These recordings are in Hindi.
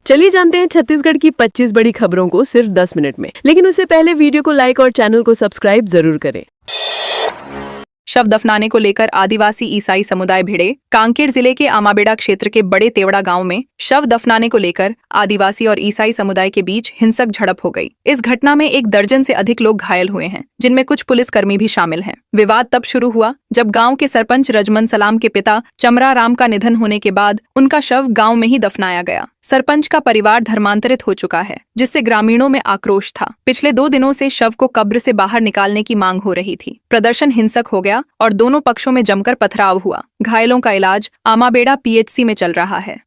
चलिए जानते हैं छत्तीसगढ़ की 25 बड़ी खबरों को सिर्फ 10 मिनट में। लेकिन उससे पहले वीडियो को लाइक और चैनल को सब्सक्राइब जरूर करें। शव दफनाने को लेकर आदिवासी ईसाई समुदाय भिड़े। कांकेर जिले के आमाबेड़ा क्षेत्र के बड़े तेवड़ा गांव में शव दफनाने को लेकर आदिवासी और ईसाई समुदाय के बीच हिंसक झड़प हो गई। इस घटना में 1 दर्जन से अधिक लोग घायल हुए हैं, जिनमें कुछ पुलिसकर्मी भी शामिल हैं। विवाद तब शुरू हुआ जब गांव के सरपंच रजमन सलाम के पिता चमरा राम का निधन होने के बाद उनका शव गांव में ही दफनाया गया। सरपंच का परिवार धर्मांतरित हो चुका है, जिससे ग्रामीणों में आक्रोश था। पिछले 2 दिनों से शव को कब्र से बाहर निकालने की मांग हो रही थी। प्रदर्शन हिंसक हो गया और दोनों पक्षों में जमकर पथराव हुआ। घायलों का इलाज आमाबेड़ा पीएचसी में चल रहा है।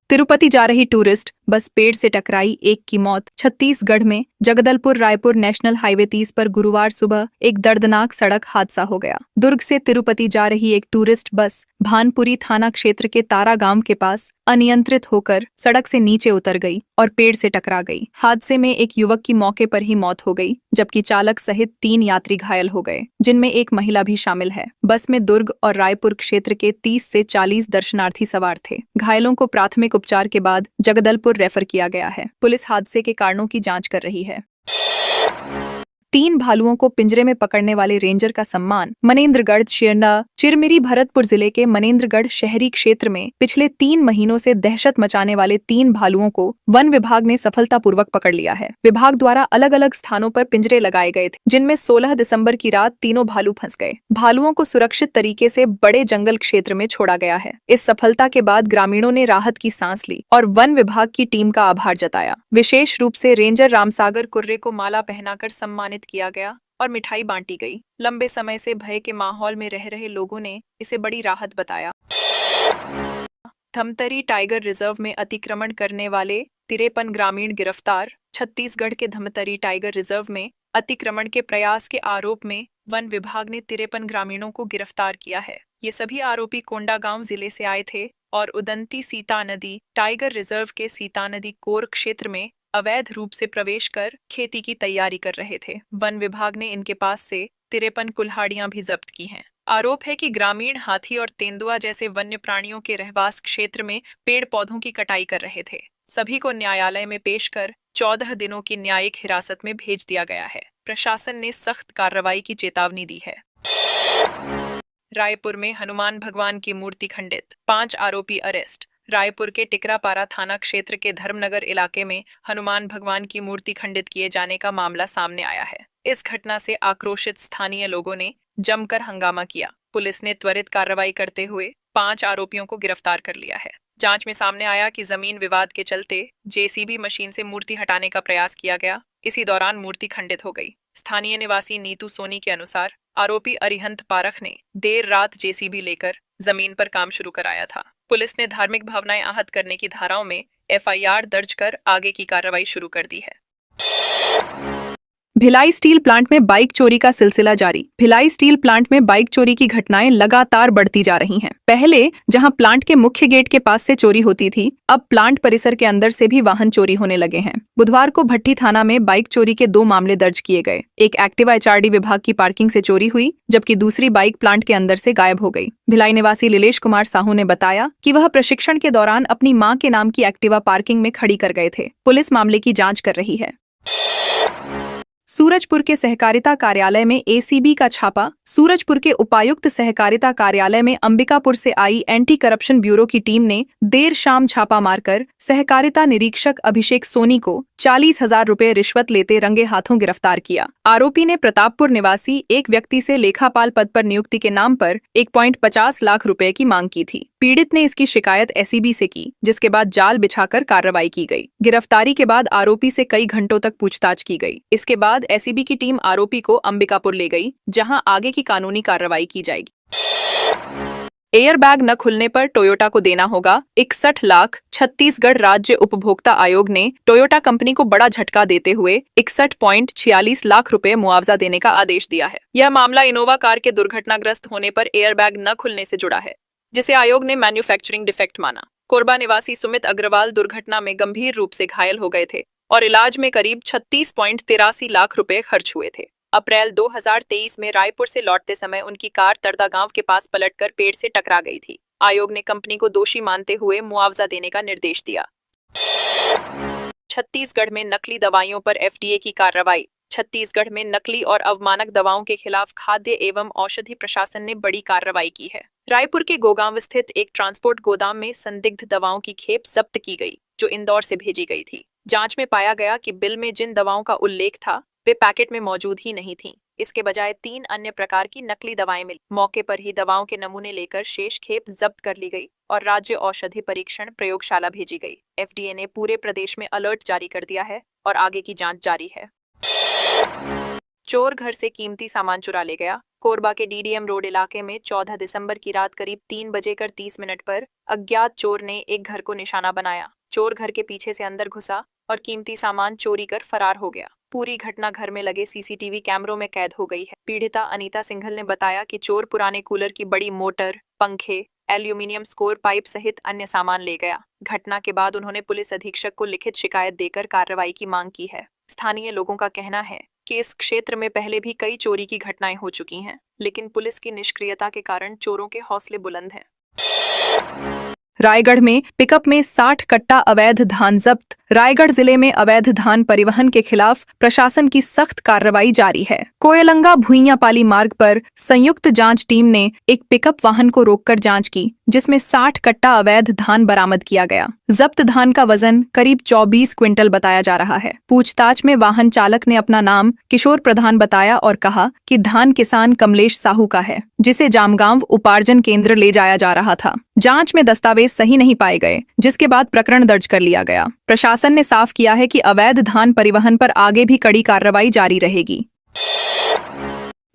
तिरुपति जा रही टूरिस्ट बस पेड़ से टकराई, 1 की मौत। छत्तीसगढ़ में जगदलपुर रायपुर नेशनल हाईवे 30 पर गुरुवार सुबह एक दर्दनाक सड़क हादसा हो गया। दुर्ग से तिरुपति जा रही एक टूरिस्ट बस भानपुरी थाना क्षेत्र के तारा गांव के पास अनियंत्रित होकर सड़क से नीचे उतर गई और पेड़ से टकरा गई। हादसे में एक युवक की मौके पर ही मौत हो गई, जबकि चालक सहित 3 यात्री घायल हो गए, जिनमें एक महिला भी शामिल है। बस में दुर्ग और रायपुर क्षेत्र के 30 से 40 दर्शनार्थी सवार थे। घायलों को प्राथमिक उपचार के बाद जगदलपुर रेफर किया गया है। पुलिस हादसे के कारणों की जांच कर रही है। 3 भालुओं को पिंजरे में पकड़ने वाले रेंजर का सम्मान। मनेन्द्रगढ़ चिरमिरी भरतपुर जिले के मनेन्द्रगढ़ शहरी क्षेत्र में पिछले 3 महीनों से दहशत मचाने वाले 3 भालुओं को वन विभाग ने सफलतापूर्वक पकड़ लिया है। विभाग द्वारा अलग अलग स्थानों पर पिंजरे लगाए गए थे, जिनमें 16 दिसंबर की रात तीनों भालू फंस गए। भालुओं को सुरक्षित तरीके से बड़े जंगल क्षेत्र में छोड़ा गया है। इस सफलता के बाद ग्रामीणों ने राहत की सांस ली और वन विभाग की टीम का आभार जताया। विशेष रूप से रेंजर रामसागर कुर्रे को माला पहनाकर सम्मानित किया गया और मिठाई बांटी गई। लंबे समय से भय के माहौल में रह रहे लोगों ने इसे बड़ी राहत बताया। धमतरी टाइगर रिजर्व में अतिक्रमण करने वाले 53 ग्रामीण गिरफ्तार। छत्तीसगढ़ के धमतरी टाइगर रिजर्व में अतिक्रमण के प्रयास के आरोप में वन विभाग ने 53 ग्रामीणों को गिरफ्तार किया है। ये सभी आरोपी कोंडागांव जिले से आए थे और उदंती सीता नदी टाइगर रिजर्व के सीता नदी कोर क्षेत्र में अवैध रूप से प्रवेश कर खेती की तैयारी कर रहे थे। वन विभाग ने इनके पास से 53 कुल्हाड़ियां भी जब्त की हैं। आरोप है कि ग्रामीण हाथी और तेंदुआ जैसे वन्य प्राणियों के रहवास क्षेत्र में पेड़ पौधों की कटाई कर रहे थे। सभी को न्यायालय में पेश कर 14 दिनों की न्यायिक हिरासत में भेज दिया गया है। प्रशासन ने सख्त कार्रवाई की चेतावनी दी है। रायपुर में हनुमान भगवान की मूर्ति खंडित, 5 आरोपी अरेस्ट। रायपुर के टिकरापारा थाना क्षेत्र के धर्मनगर इलाके में हनुमान भगवान की मूर्ति खंडित किए जाने का मामला सामने आया है। इस घटना से आक्रोशित स्थानीय लोगों ने जमकर हंगामा किया। पुलिस ने त्वरित कार्रवाई करते हुए 5 आरोपियों को गिरफ्तार कर लिया है। जांच में सामने आया कि जमीन विवाद के चलते जेसीबी मशीन से मूर्ति हटाने का प्रयास किया गया। इसी दौरान मूर्ति खंडित हो गई। स्थानीय निवासी नीतू सोनी के अनुसार आरोपी अरिहंत पारख ने देर रात जेसीबी लेकर जमीन पर काम शुरू कराया था। पुलिस ने धार्मिक भावनाएं आहत करने की धाराओं में एफआईआर दर्ज कर आगे की कार्रवाई शुरू कर दी है। भिलाई स्टील प्लांट में बाइक चोरी का सिलसिला जारी। भिलाई स्टील प्लांट में बाइक चोरी की घटनाएं लगातार बढ़ती जा रही हैं। पहले जहां प्लांट के मुख्य गेट के पास से चोरी होती थी, अब प्लांट परिसर के अंदर से भी वाहन चोरी होने लगे हैं। बुधवार को भट्टी थाना में बाइक चोरी के 2 मामले दर्ज किए गए। एक एक्टिवा एचआरडी विभाग की पार्किंग से चोरी हुई, जबकि दूसरी बाइक प्लांट के अंदर से गायब हो गई। भिलाई निवासी लीलेश कुमार साहू ने बताया कि वह प्रशिक्षण के दौरान अपनी मां के नाम की एक्टिवा पार्किंग में खड़ी कर गए थे। पुलिस मामले की जाँच कर रही है। सूरजपुर के सहकारिता कार्यालय में एसीबी का छापा। सूरजपुर के उपायुक्त सहकारिता कार्यालय में अंबिकापुर से आई एंटी करप्शन ब्यूरो की टीम ने देर शाम छापा मारकर सहकारिता निरीक्षक अभिषेक सोनी को 40,000 रुपए रिश्वत लेते रंगे हाथों गिरफ्तार किया। आरोपी ने प्रतापपुर निवासी एक व्यक्ति से लेखापाल पद पर नियुक्ति के नाम पर 1.50 लाख रुपए की मांग की थी। पीड़ित ने इसकी शिकायत एसीबी से की, जिसके बाद जाल बिछाकर कार्रवाई की गई। गिरफ्तारी के बाद आरोपी से कई घंटों तक पूछताछ की गई। इसके बाद एसीबी की टीम आरोपी को अंबिकापुर ले गई, जहां आगे की कानूनी कार्रवाई की जाएगी। एयरबैग न खुलने पर टोयोटा को देना होगा 61 लाख। छत्तीसगढ़ राज्य उपभोक्ता आयोग ने टोयोटा कंपनी को बड़ा झटका देते हुए 61.46 लाख रुपए मुआवजा देने का आदेश दिया है। यह मामला इनोवा कार के दुर्घटनाग्रस्त होने पर एयरबैग न खुलने से जुड़ा है, जिसे आयोग ने मैन्युफैक्चरिंग डिफेक्ट माना। कोरबा निवासी सुमित अग्रवाल दुर्घटना में गंभीर रूप से घायल हो गए थे और इलाज में करीब 36.83 लाख रुपए खर्च हुए थे। अप्रैल 2023 में रायपुर से लौटते समय उनकी कार तरदा गांव के पास पलटकर पेड़ से टकरा गई थी। आयोग ने कंपनी को दोषी मानते हुए मुआवजा देने का निर्देश दिया। छत्तीसगढ़ में नकली दवाइयों पर एफडीए की कार्रवाई। छत्तीसगढ़ में नकली और अवमानक दवाओं के खिलाफ खाद्य एवं औषधि प्रशासन ने बड़ी कार्रवाई की है। रायपुर के गोगांव स्थित एक ट्रांसपोर्ट गोदाम में संदिग्ध दवाओं की खेप जब्त की गई, जो इंदौर से भेजी गई थी। जांच में पाया गया कि बिल में जिन दवाओं का उल्लेख था वे पैकेट में मौजूद ही नहीं थीं। इसके बजाय 3 अन्य प्रकार की नकली दवाएं मिली। मौके पर ही दवाओं के नमूने लेकर शेष खेप जब्त कर ली गई और राज्य औषधि परीक्षण प्रयोगशाला भेजी गई। एफडीए ने पूरे प्रदेश में अलर्ट जारी कर दिया है और आगे की जांच जारी है। चोर घर से कीमती सामान चुरा ले गया। कोरबा के डीडीएम रोड इलाके में 14 दिसंबर की रात करीब 3:30 पर अज्ञात चोर ने एक घर को निशाना बनाया। चोर घर के पीछे से अंदर घुसा और कीमती सामान चोरी कर फरार हो गया। पूरी घटना घर में लगे सीसीटीवी कैमरों में कैद हो गई है। पीड़िता अनीता सिंघल ने बताया कि चोर पुराने कूलर की बड़ी मोटर, पंखे, एल्यूमिनियम स्कोर पाइप सहित अन्य सामान ले गया। घटना के बाद उन्होंने पुलिस अधीक्षक को लिखित शिकायत देकर कार्रवाई की मांग की है। स्थानीय लोगों का कहना है कि इस क्षेत्र में पहले भी कई चोरी की घटनाएं हो चुकी हैं, लेकिन पुलिस की निष्क्रियता के कारण चोरों के हौसले बुलंद हैं। रायगढ़ में पिकअप में 60 कट्टा अवैध धान जब्त। रायगढ़ जिले में अवैध धान परिवहन के खिलाफ प्रशासन की सख्त कार्रवाई जारी है। कोयलंगा भुइयापाली मार्ग पर संयुक्त जांच टीम ने एक पिकअप वाहन को रोककर जांच की, जिसमें 60 कट्टा अवैध धान बरामद किया गया। जब्त धान का वजन करीब 24 क्विंटल बताया जा रहा है। पूछताछ में वाहन चालक ने अपना नाम किशोर प्रधान बताया और कहा कि धान किसान कमलेश साहू का है, जिसे जामगांव उपार्जन केंद्र ले जाया जा रहा था। जांच में दस्तावेज सही नहीं पाए गए, जिसके बाद प्रकरण दर्ज कर लिया गया। प्रशासन ने साफ किया है कि अवैध धान परिवहन पर आगे भी कड़ी कार्रवाई जारी रहेगी।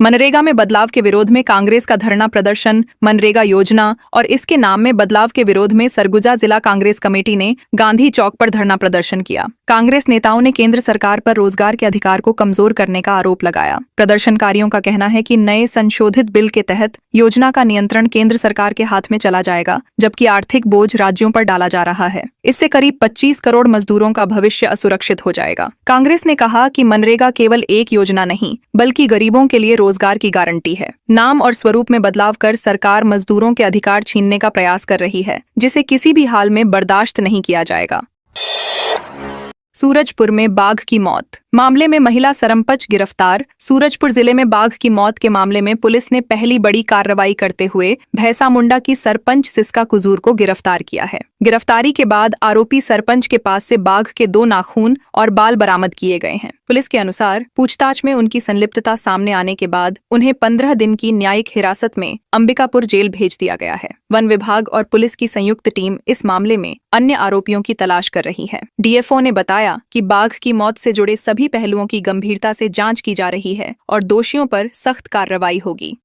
मनरेगा में बदलाव के विरोध में कांग्रेस का धरना प्रदर्शन। मनरेगा योजना और इसके नाम में बदलाव के विरोध में सरगुजा जिला कांग्रेस कमेटी ने गांधी चौक पर धरना प्रदर्शन किया। कांग्रेस नेताओं ने केंद्र सरकार पर रोजगार के अधिकार को कमजोर करने का आरोप लगाया। प्रदर्शनकारियों का कहना है कि नए संशोधित बिल के तहत योजना का नियंत्रण केंद्र सरकार के हाथ में चला जाएगा, जबकि आर्थिक बोझ राज्यों पर डाला जा रहा है। इससे करीब 25 करोड़ मजदूरों का भविष्य असुरक्षित हो जाएगा। कांग्रेस ने कहा कि मनरेगा केवल एक योजना नहीं, बल्कि गरीबों के लिए रोजगार की गारंटी है। नाम और स्वरूप में बदलाव कर सरकार मजदूरों के अधिकार छीनने का प्रयास कर रही है, जिसे किसी भी हाल में बर्दाश्त नहीं किया जाएगा। सूरजपुर में बाघ की मौत मामले में महिला सरपंच गिरफ्तार। सूरजपुर जिले में बाघ की मौत के मामले में पुलिस ने पहली बड़ी कार्रवाई करते हुए भैंसा मुंडा की सरपंच सिस्का कुजूर को गिरफ्तार किया है। गिरफ्तारी के बाद आरोपी सरपंच के पास से बाघ के 2 नाखून और बाल बरामद किए गए हैं। पुलिस के अनुसार पूछताछ में उनकी संलिप्तता सामने आने के बाद उन्हें 15 दिन की न्यायिक हिरासत में अंबिकापुर जेल भेज दिया गया है। वन विभाग और पुलिस की संयुक्त टीम इस मामले में अन्य आरोपियों की तलाश कर रही है। डीएफओ ने बताया कि बाघ की मौत से जुड़े सभी पहलुओं की गंभीरता से जांच की जा रही है और दोषियों पर सख्त कार्रवाई होगी।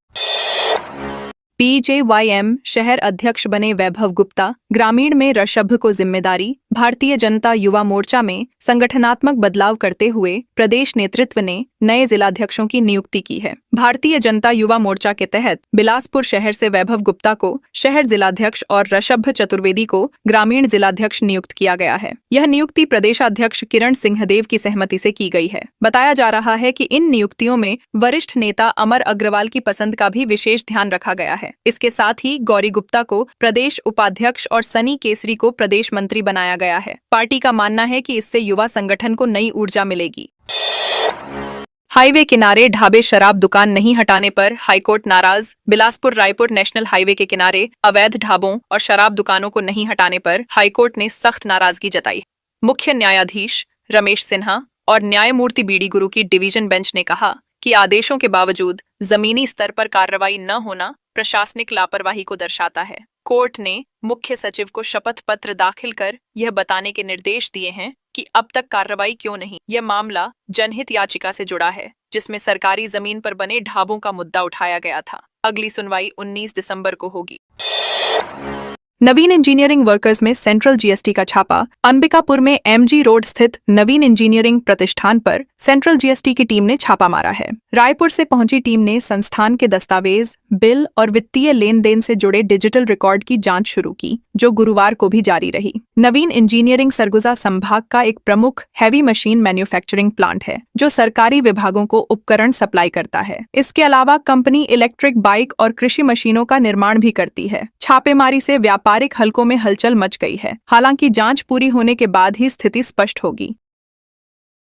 बीजेवाईएम शहर अध्यक्ष बने वैभव गुप्ता। ग्रामीण में ऋषभ को जिम्मेदारी। भारतीय जनता युवा मोर्चा में संगठनात्मक बदलाव करते हुए प्रदेश नेतृत्व ने नए जिलाध्यक्षों की नियुक्ति की है। भारतीय जनता युवा मोर्चा के तहत बिलासपुर शहर से वैभव गुप्ता को शहर जिलाध्यक्ष और ऋषभ चतुर्वेदी को ग्रामीण जिलाध्यक्ष नियुक्त किया गया है। यह नियुक्ति प्रदेशाध्यक्ष किरण सिंहदेव की सहमति से की गई है। बताया जा रहा है कि इन नियुक्तियों में वरिष्ठ नेता अमर अग्रवाल की पसंद का भी विशेष ध्यान रखा गया है। इसके साथ ही गौरी गुप्ता को प्रदेश उपाध्यक्ष और सनी केसरी को प्रदेश मंत्री बनाया गया है। पार्टी का मानना है कि इससे युवा संगठन को नई ऊर्जा मिलेगी। हाईवे किनारे ढाबे शराब दुकान नहीं हटाने पर हाईकोर्ट नाराज। बिलासपुर रायपुर नेशनल हाईवे के किनारे अवैध ढाबों और शराब दुकानों को नहीं हटाने पर हाईकोर्ट ने सख्त नाराजगी जताई। मुख्य न्यायाधीश रमेश सिन्हा और न्यायमूर्ति बीडी गुरु की डिवीजन बेंच ने कहा कि आदेशों के बावजूद जमीनी स्तर पर कार्रवाई न होना प्रशासनिक लापरवाही को दर्शाता है। कोर्ट ने मुख्य सचिव को शपथ पत्र दाखिल कर यह बताने के निर्देश दिए हैं कि अब तक कार्रवाई क्यों नहीं। यह मामला जनहित याचिका से जुड़ा है, जिसमें सरकारी जमीन पर बने ढाबों का मुद्दा उठाया गया था। अगली सुनवाई 19 दिसंबर को होगी। नवीन इंजीनियरिंग वर्कर्स में सेंट्रल जीएसटी का छापा। अंबिकापुर में एमजी रोड स्थित नवीन इंजीनियरिंग प्रतिष्ठान पर सेंट्रल जीएसटी की टीम ने छापा मारा है। रायपुर से पहुंची टीम ने संस्थान के दस्तावेज, बिल और वित्तीय लेन देन से जुड़े डिजिटल रिकॉर्ड की जांच शुरू की, जो गुरुवार को भी जारी रही। नवीन इंजीनियरिंग सरगुजा संभाग का एक प्रमुख हैवी मशीन मैन्युफैक्चरिंग प्लांट है, जो सरकारी विभागों को उपकरण सप्लाई करता है। इसके अलावा कंपनी इलेक्ट्रिक बाइक और कृषि मशीनों का निर्माण भी करती है। छापेमारी से व्यापारिक हलकों में हलचल मच गई है। हालांकि जांच पूरी होने के बाद ही स्थिति स्पष्ट होगी।